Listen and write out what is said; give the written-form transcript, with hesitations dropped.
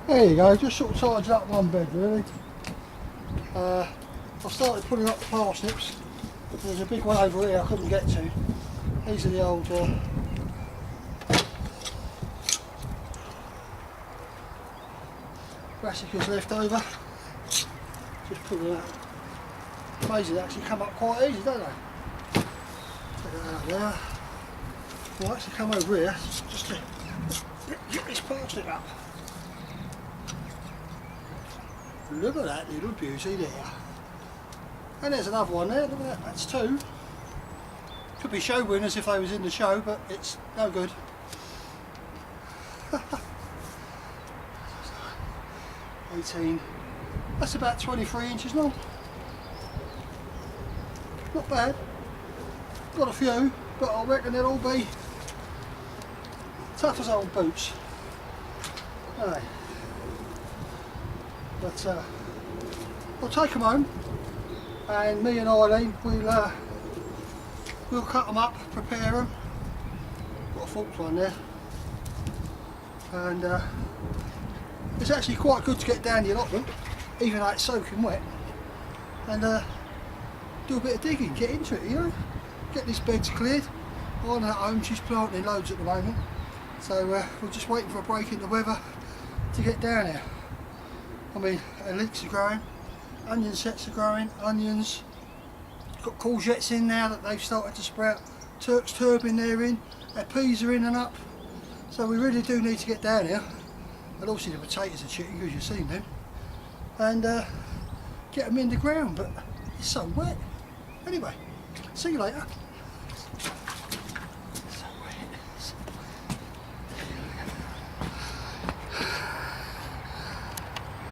There you go, just sort of tidied up one bed really. I started putting up the parsnips. There's a big one over here I couldn't get to. These are the old brassicas left over. Just put them out. Amazing, they actually come up quite easy, don't they? Take that out there. We'll actually come over here just to get this parsnip up. Look at that little beauty there. And there's another one there, look at that, that's two. Could be show winners if they was in the show, but it's no good. 18. That's about 23 inches long. Not bad. Got a few, but I reckon they'll all be tough as old boots. Aye. But I'll take them home, and me and Eileen we'll cut them up, prepare them. Got a forked one there, and it's actually quite good to get down the allotment, even though it's soaking wet, and do a bit of digging, get into it, you know, get this bed's cleared. I'm at home, she's planting loads at the moment, so we're just waiting for a break in the weather to get down here. I mean, leeks are growing, onion sets are growing, onions, got courgettes in now that they've started to sprout, Turk's turbin they're in, their peas are in and up, so we really do need to get down here, and obviously the potatoes are chicken because you've seen them, and get them in the ground, but it's so wet. Anyway, see you later.